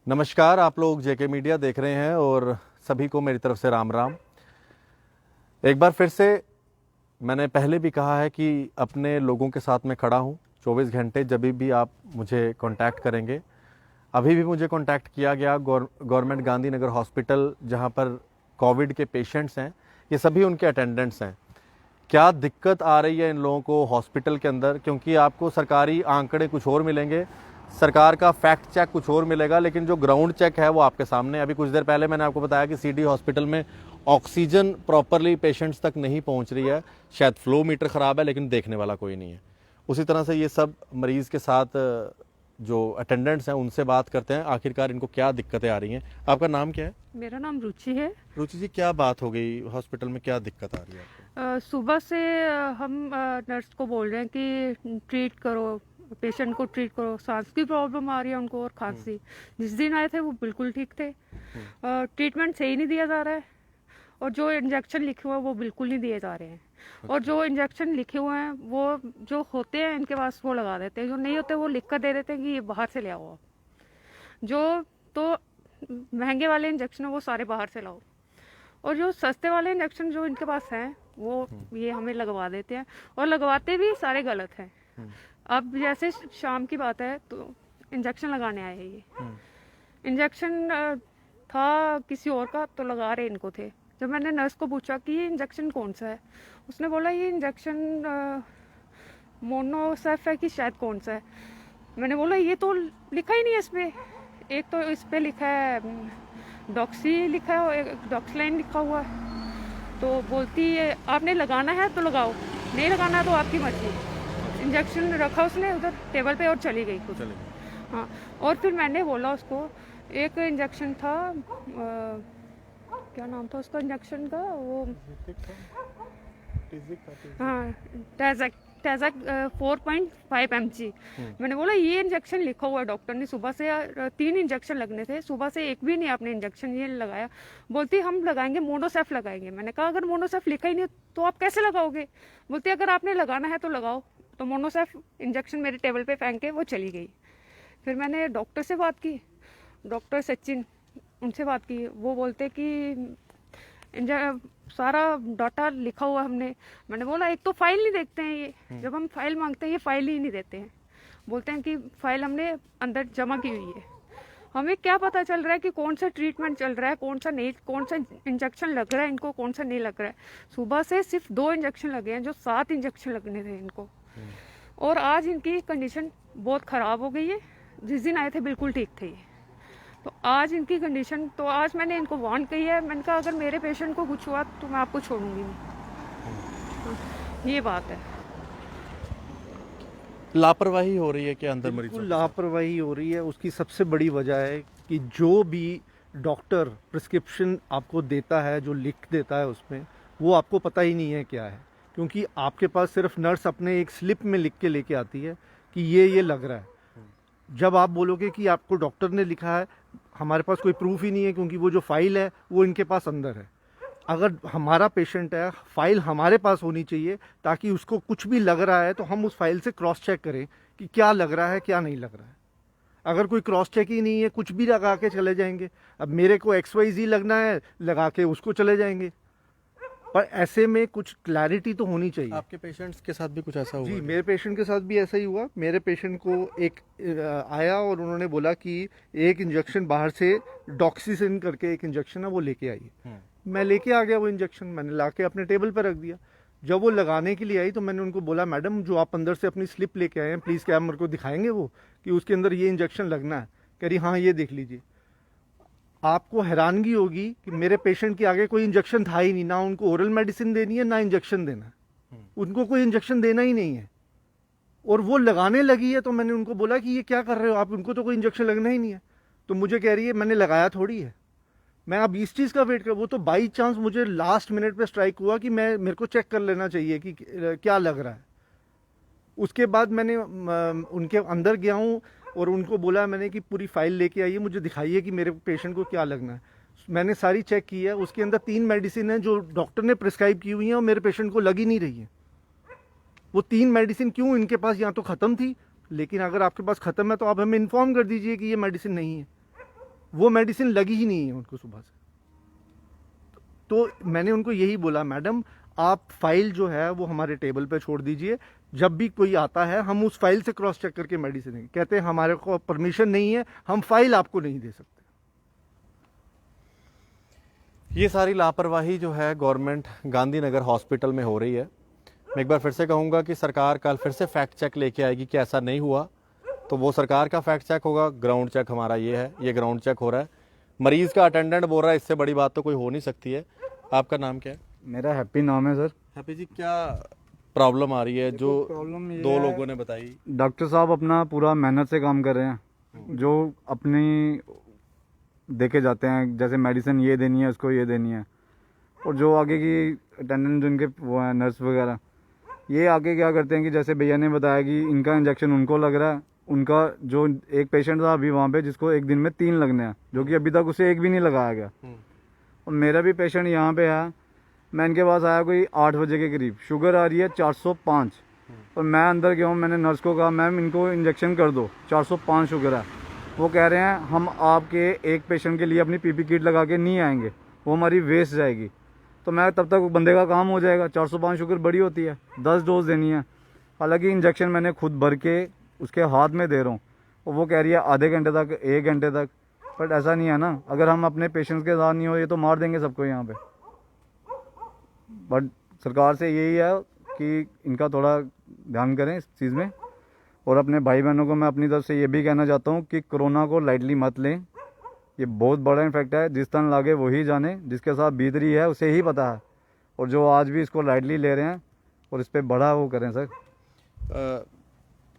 नमस्कार, आप लोग जेके मीडिया देख रहे हैं और सभी को मेरी तरफ से राम राम। एक बार फिर से मैंने पहले भी कहा है कि अपने लोगों के साथ मैं खड़ा हूँ 24 घंटे। जब भी आप मुझे कांटेक्ट करेंगे, अभी भी मुझे कांटेक्ट किया गया गवर्नमेंट गांधीनगर हॉस्पिटल, जहाँ पर कोविड के पेशेंट्स हैं, ये सभी उनके अटेंडेंट्स हैं। क्या दिक्कत आ रही है इन लोगों को हॉस्पिटल के अंदर, क्योंकि आपको सरकारी आंकड़े कुछ और मिलेंगे, सरकार का फैक्ट चेक कुछ और मिलेगा, लेकिन जो ग्राउंड चेक है वो आपके सामने। अभी कुछ देर पहले मैंने आपको बताया कि सीडी हॉस्पिटल में ऑक्सीजन प्रॉपरली पेशेंट्स तक नहीं पहुंच रही है। शायद फ्लो मीटर ख़राब है, लेकिन देखने वाला कोई नहीं है। उसी तरह से ये सब मरीज़ के साथ जो अटेंडेंट्स हैं उनसे बात करते हैं, आखिरकार इनको क्या दिक्कतें आ रही हैं। आपका नाम क्या है? मेरा नाम रुचि है। रुचि जी, क्या बात हो गई? हॉस्पिटल में क्या दिक्कत आ रही है आपको? सुबह से हम नर्स को बोल रहे हैं कि ट्रीट करो, पेशेंट को ट्रीट करो। सांस की प्रॉब्लम आ रही है उनको और खांसी। जिस दिन आए थे वो बिल्कुल ठीक थे। ट्रीटमेंट सही नहीं दिया जा रहा है और जो इंजेक्शन लिखे हुए हैं वो बिल्कुल नहीं दिए जा रहे हैं। और जो इंजेक्शन लिखे हुए हैं वो जो होते हैं इनके पास वो लगा देते हैं, जो नहीं होते वो लिख कर दे देते हैं कि ये बाहर से ले आओ आप। जो तो महंगे वाले इंजेक्शन है वो सारे बाहर से लाओ, और जो सस्ते वाले इंजेक्शन जो इनके पास हैं वो ये हमें लगवा देते हैं, और लगवाते भी सारे गलत हैं। अब जैसे शाम की बात है तो इंजेक्शन लगाने आए हैं ये। इंजेक्शन था किसी और का तो लगा रहे इनको थे। जब मैंने नर्स को पूछा कि ये इंजेक्शन कौन सा है, उसने बोला ये इंजेक्शन मोनोसेफ है कि शायद कौन सा है। मैंने बोला ये तो लिखा ही नहीं है इसमें। एक तो इस पे लिखा है डॉक्सी लिखा है और एक डॉक्सलाइन लिखा हुआ है। तो बोलती है आपने लगाना है तो लगाओ, नहीं लगाना है तो आपकी मर्जी। इंजेक्शन रखा उसने उधर टेबल पे और चली गई खुद। हाँ, और फिर मैंने बोला उसको, एक इंजेक्शन था क्या नाम था उसका इंजेक्शन का, वो हाँ टैजक 4.5 mg। मैंने बोला ये इंजेक्शन लिखा हुआ है, डॉक्टर ने सुबह से 3 इंजेक्शन लगने थे, सुबह से एक भी नहीं आपने इंजेक्शन ये लगाया। बोलती हम लगाएंगे, मोनोसेफ लगाएंगे। मैंने कहा अगर मोनोसेफ लिखा ही नहीं तो आप कैसे लगाओगे? बोलती अगर आपने लगाना है तो लगाओ। तो मोनोसेफ इंजेक्शन मेरे टेबल पे फेंक के वो चली गई। फिर मैंने डॉक्टर से बात की, डॉक्टर सचिन, उनसे बात की। वो बोलते कि सारा डाटा लिखा हुआ हमने। मैंने बोला एक तो फाइल नहीं देखते हैं ये, जब हम फाइल मांगते हैं ये फाइल ही नहीं देते हैं। बोलते हैं कि फाइल हमने अंदर जमा की हुई है। हमें क्या पता चल रहा है कि कौन सा ट्रीटमेंट चल रहा है, कौन सा नहीं, कौन सा इंजेक्शन लग रहा है इनको, कौन सा नहीं लग रहा है। सुबह से सिर्फ 2 इंजेक्शन लगे हैं जो 7 इंजेक्शन लगने थे इनको। और आज इनकी कंडीशन बहुत ख़राब हो गई है। जिस दिन आए थे बिल्कुल ठीक थे ये, तो आज इनकी कंडीशन, तो आज मैंने इनको वार्न की है। मैंने कहा अगर मेरे पेशेंट को कुछ हुआ तो मैं आपको छोड़ूंगी नहीं। ये बात है। लापरवाही हो रही है क्या अंदर मरीजों बिल्कुल के साथ? लापरवाही हो रही है। उसकी सबसे बड़ी वजह है कि जो भी डॉक्टर प्रिस्क्रिप्शन आपको देता है, जो लिख देता है उसमें, वो आपको पता ही नहीं है क्या है। क्योंकि आपके पास सिर्फ नर्स अपने एक स्लिप में लिख के लेके आती है कि ये लग रहा है। जब आप बोलोगे कि आपको डॉक्टर ने लिखा है, हमारे पास कोई प्रूफ ही नहीं है, क्योंकि वो जो फाइल है वो इनके पास अंदर है। अगर हमारा पेशेंट है, फाइल हमारे पास होनी चाहिए ताकि उसको कुछ भी लग रहा है तो हम उस फाइल से क्रॉस चेक करें कि क्या लग रहा है क्या नहीं लग रहा है। अगर कोई क्रॉस चेक ही नहीं है, कुछ भी लगा के चले जाएंगे। अब मेरे को XYZ लगना है, लगा के उसको चले जाएंगे। पर ऐसे में कुछ क्लैरिटी तो होनी चाहिए। आपके पेशेंट्स के साथ भी कुछ ऐसा हुआ? जी, मेरे पेशेंट के साथ भी ऐसा ही हुआ। मेरे पेशेंट को एक आया और उन्होंने बोला कि एक इंजेक्शन बाहर से डॉक्सीसिन करके एक इंजेक्शन है वो लेके आई। मैं लेके आ गया वो इंजेक्शन, मैंने ला के अपने टेबल पर रख दिया। जब वो लगाने के लिए आई तो मैंने उनको बोला मैडम जो आप अंदर से अपनी स्लिप लेके आए हैं प्लीज़ क्या मेरे को दिखाएंगे वो कि उसके अंदर ये इंजेक्शन लगना है? कह रही हाँ ये देख लीजिए। आपको हैरानगी होगी कि मेरे पेशेंट के आगे कोई इंजेक्शन था ही नहीं, ना उनको ओरल मेडिसिन देनी है ना इंजेक्शन देना है। उनको कोई इंजेक्शन देना ही नहीं है और वो लगाने लगी है। तो मैंने उनको बोला कि ये क्या कर रहे हो आप, उनको तो कोई इंजेक्शन लगना ही नहीं है। तो मुझे कह रही है मैंने लगाया थोड़ी है, मैं अब इस चीज़ का वेट कर। वो तो बाई चांस मुझे लास्ट मिनट पे स्ट्राइक हुआ कि मेरे को चेक कर लेना चाहिए कि क्या लग रहा है। उसके बाद मैंने उनके अंदर गया हूँ और उनको बोला मैंने कि पूरी फाइल लेके आइए, मुझे दिखाइए कि मेरे पेशेंट को क्या लगना है। मैंने सारी चेक की है, उसके अंदर 3 मेडिसिन है जो डॉक्टर ने प्रिस्क्राइब की हुई हैं और मेरे पेशेंट को लग ही नहीं रही है। वो 3 मेडिसिन क्यों इनके पास या तो ख़त्म थी, लेकिन अगर आपके पास ख़त्म है तो आप हमें इन्फॉर्म कर दीजिए कि ये मेडिसिन नहीं है। वो मेडिसिन लगी ही नहीं है उनको सुबह से। तो मैंने उनको यही बोला, मैडम आप फाइल जो है वो हमारे टेबल पे छोड़ दीजिए, जब भी कोई आता है हम उस फाइल से क्रॉस चेक करके मेडिसिन देंगे। कहते हैं हमारे को परमिशन नहीं है, हम फाइल आपको नहीं दे सकते। ये सारी लापरवाही जो है गवर्नमेंट गांधीनगर हॉस्पिटल में हो रही है। मैं एक बार फिर से कहूँगा कि सरकार कल फिर से फैक्ट चेक लेके आएगी कि ऐसा नहीं हुआ, तो वो सरकार का फैक्ट चेक होगा। ग्राउंड चेक हमारा ये है, ये ग्राउंड चेक हो रहा है। मरीज़ का अटेंडेंट बोल रहा है, इससे बड़ी बात तो कोई हो नहीं सकती है। आपका नाम क्या है? मेरा हैप्पी नाम है सर। हैप्पी जी, क्या प्रॉब्लम आ रही है जो प्रॉब्लम ये दो है, लोगों ने बताई? डॉक्टर साहब अपना पूरा मेहनत से काम कर रहे हैं, जो अपनी देके जाते हैं, जैसे मेडिसिन ये देनी है, उसको ये देनी है, और जो आगे की अटेंडेंट जिनके वो हैं नर्स वगैरह, ये आगे क्या करते हैं कि जैसे भैया ने बताया कि इनका इंजेक्शन उनको लग रहा है, उनका जो एक पेशेंट था अभी वहाँ पे जिसको एक दिन में 3 लगने हैं, जो कि अभी तक उसे एक भी नहीं लगाया गया। और मेरा भी पेशेंट यहाँ पे है, मैं इनके पास आया कोई 8 बजे के करीब, शुगर आ रही है 405, और मैं अंदर गया हूँ, मैंने नर्स को कहा मैम इनको इंजेक्शन कर दो, 405 शुगर है। वो कह रहे हैं हम आपके एक पेशेंट के लिए अपनी पीपी किट लगा के नहीं आएंगे, वो हमारी वेस्ट जाएगी। तो मैं तब तक बंदे का काम हो जाएगा, 405 शुगर बड़ी होती है, 10 डोज देनी है। हालांकि इंजेक्शन मैंने खुद भर के उसके हाथ में दे रहा हूँ, और वो कह रही है आधे घंटे तक, 1 घंटे तक। बट ऐसा नहीं है ना, अगर हम अपने पेशेंट्स के साथ नहीं हो, ये तो मार देंगे सबको यहाँ पे। बट सरकार से यही है कि इनका थोड़ा ध्यान करें इस चीज़ में। और अपने भाई बहनों को मैं अपनी तरफ से ये भी कहना चाहता हूँ कि कोरोना को लाइटली मत लें, ये बहुत बड़ा इन्फेक्ट है, जिस तन लागे वही जाने, जिसके साथ बीत रही है उसे ही पता है। और जो आज भी इसको लाइटली ले रहे हैं और इस पर बड़ा वो करें सर।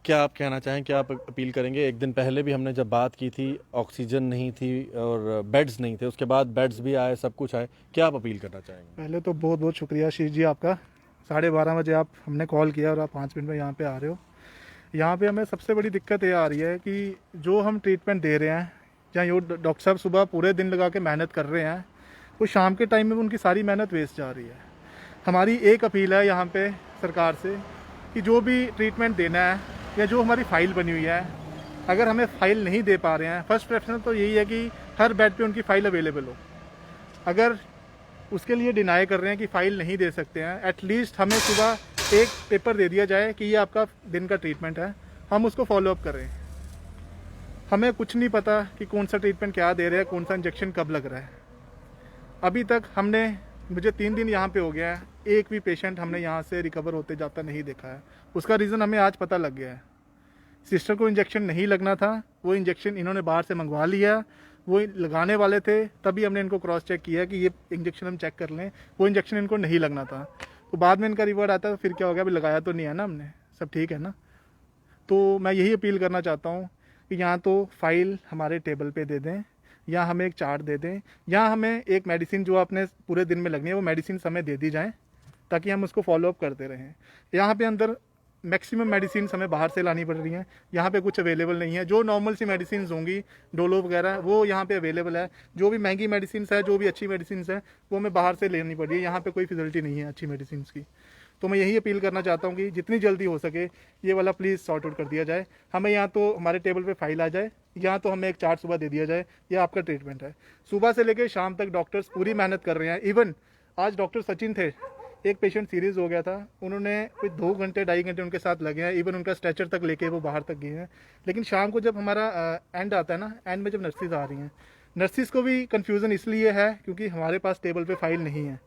क्या आप कहना चाहें, क्या आप अपील करेंगे? एक दिन पहले भी हमने जब बात की थी, ऑक्सीजन नहीं थी और बेड्स नहीं थे, उसके बाद बेड्स भी आए, सब कुछ आए, क्या आप अपील करना चाहेंगे? पहले तो बहुत बहुत शुक्रिया शीश जी आपका। 12:30 बजे आप हमने कॉल किया और आप 5 मिनट में यहाँ पे आ रहे हो। यहाँ पे हमें सबसे बड़ी दिक्कत ये आ रही है कि जो हम ट्रीटमेंट दे रहे हैं, या जो डॉक्टर साहब सुबह पूरे दिन लगा के मेहनत कर रहे हैं, वो शाम के टाइम में उनकी सारी मेहनत वेस्ट जा रही है। हमारी एक अपील है यहाँ पे सरकार से कि जो भी ट्रीटमेंट देना है या जो हमारी फ़ाइल बनी हुई है, अगर हमें फ़ाइल नहीं दे पा रहे हैं, फर्स्ट प्रेफरेंस तो यही है कि हर बेड पे उनकी फ़ाइल अवेलेबल हो। अगर उसके लिए डिनाई कर रहे हैं कि फ़ाइल नहीं दे सकते हैं, एटलीस्ट हमें सुबह एक पेपर दे दिया जाए कि ये आपका दिन का ट्रीटमेंट है, हम उसको फॉलोअप करें। हमें कुछ नहीं पता कि कौन सा ट्रीटमेंट क्या दे रहे हैं, कौन सा इंजेक्शन कब लग रहा है। अभी तक मुझे 3 दिन यहाँ पे हो गया है, एक भी पेशेंट हमने यहाँ से रिकवर होते जाता नहीं देखा है। उसका रीज़न हमें आज पता लग गया है। सिस्टर को इंजेक्शन नहीं लगना था, वो इंजेक्शन इन्होंने बाहर से मंगवा लिया, वो लगाने वाले थे, तभी हमने इनको क्रॉस चेक किया कि ये इंजेक्शन हम चेक कर लें, वो इंजेक्शन इनको नहीं लगना था। तो बाद में इनका रिवर्ट आता है, तो फिर क्या हो गया, अभी लगाया तो नहीं है ना हमने, सब ठीक है ना। तो मैं यही अपील करना चाहता हूँ कि यहाँ तो फाइल हमारे टेबल पे दे दें, या हमें एक चार्ट दे दें, या हमें एक मेडिसिन जो आपने पूरे दिन में लगनी है वो मेडिसिन हमें दे दी जाए, ताकि हम उसको फॉलोअप करते रहें। यहाँ पे अंदर मैक्सिमम मेडिसिन हमें बाहर से लानी पड़ रही हैं, यहाँ पे कुछ अवेलेबल नहीं है। जो नॉर्मल सी मेडिसिन होंगी, डोलो वगैरह, वो यहाँ पे अवेलेबल है। जो भी महंगी मेडिसिन है, जो भी अच्छी मेडिसिन है, वो हमें बाहर से लेनी पड़ रही है। यहाँ पे कोई फैसिलिटी नहीं है अच्छी मेडिसिन की। तो मैं यही अपील करना चाहता हूँ कि जितनी जल्दी हो सके ये वाला प्लीज़ सॉर्ट आउट कर दिया जाए। हमें यहाँ तो हमारे टेबल पे फाइल आ जाए, यहाँ तो हमें एक चार्ट सुबह दे दिया जाए, ये आपका ट्रीटमेंट है। सुबह से लेकर शाम तक डॉक्टर्स पूरी मेहनत कर रहे हैं। इवन आज डॉक्टर सचिन थे, एक पेशेंट सीरियस हो गया था, उन्होंने कोई 2 घंटे 2.5 घंटे उनके साथ लगे हैं। इवन उनका स्ट्रेचर तक लेके वो बाहर तक गए हैं। लेकिन शाम को जब हमारा एंड आता है ना, एंड में जब नर्सिस आ रही हैं, नर्सिस को भी कन्फ्यूज़न इसलिए है क्योंकि हमारे पास टेबल पे फाइल नहीं है।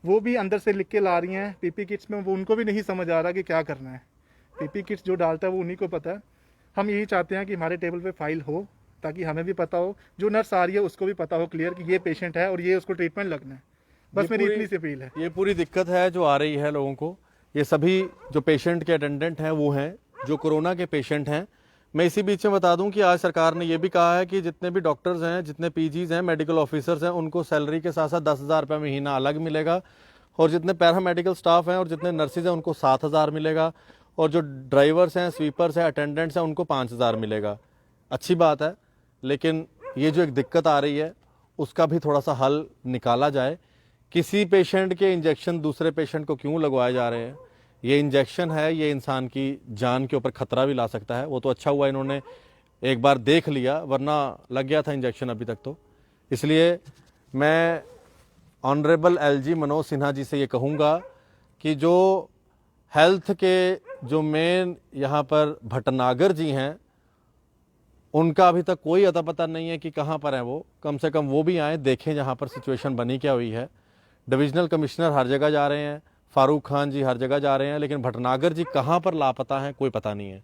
वो भी अंदर से लिख के ला रही हैं पीपी किट्स में, वो उनको भी नहीं समझ आ रहा कि क्या करना है। पीपी किट्स जो डालता है वो उन्हीं को पता है। हम यही चाहते हैं कि हमारे टेबल पे फाइल हो, ताकि हमें भी पता हो, जो नर्स आ रही है उसको भी पता हो क्लियर कि ये पेशेंट है और ये उसको ट्रीटमेंट लगना है। बस मेरी इतनी सी अपील है। ये पूरी दिक्कत है जो आ रही है लोगों को, ये सभी जो पेशेंट के अटेंडेंट हैं वो हैं जो कोरोना के पेशेंट हैं। मैं इसी बीच में बता दूं कि आज सरकार ने ये भी कहा है कि जितने भी डॉक्टर्स हैं, जितने पीजीज हैं, मेडिकल ऑफिसर्स हैं, उनको सैलरी के साथ साथ 10,000 रुपये महीना अलग मिलेगा, और जितने पैरामेडिकल स्टाफ हैं और जितने नर्सिज हैं उनको 7,000 मिलेगा, और जो ड्राइवर्स हैं, स्वीपर्स हैं, अटेंडेंट्स हैं, उनको 5,000 मिलेगा। अच्छी बात है, लेकिन ये जो एक दिक्कत आ रही है उसका भी थोड़ा सा हल निकाला जाए। किसी पेशेंट के इंजेक्शन दूसरे पेशेंट को क्यों लगवाए जा रहे हैं? ये इंजेक्शन है, ये इंसान की जान के ऊपर खतरा भी ला सकता है। वो तो अच्छा हुआ इन्होंने एक बार देख लिया, वरना लग गया था इंजेक्शन अभी तक तो। इसलिए मैं ऑनरेबल एलजी मनोज सिन्हा जी से ये कहूँगा कि जो हेल्थ के जो मेन यहाँ पर भटनागर जी हैं, उनका अभी तक कोई अता पता नहीं है कि कहाँ पर हैं वो। कम से कम वो भी आए, देखें जहाँ पर सिचुएशन बनी क्या हुई है। डिविजनल कमिश्नर हर जगह जा रहे हैं, फारूक खान जी हर जगह जा रहे हैं, लेकिन भटनागर जी कहाँ पर लापता हैं कोई पता नहीं है।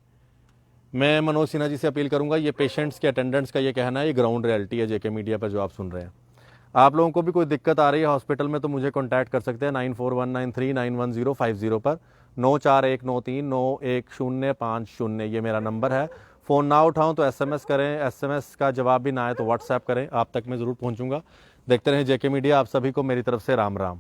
मैं मनोज सिन्हा जी से अपील करूंगा, ये पेशेंट्स के अटेंडेंट्स का ये कहना है, ये ग्राउंड रियलिटी है जेके मीडिया पर जो आप सुन रहे हैं। आप लोगों को भी कोई दिक्कत आ रही है हॉस्पिटल में तो मुझे कॉन्टैक्ट कर सकते हैं 9419391050 पर, 9419391050 ये मेरा नंबर है। फ़ोन ना उठाऊं तो SMS करें, SMS का जवाब भी ना आए तो व्हाट्सएप करें, आप तक मैं ज़रूर पहुंचूंगा। देखते रहें जेके मीडिया। आप सभी को मेरी तरफ से राम राम।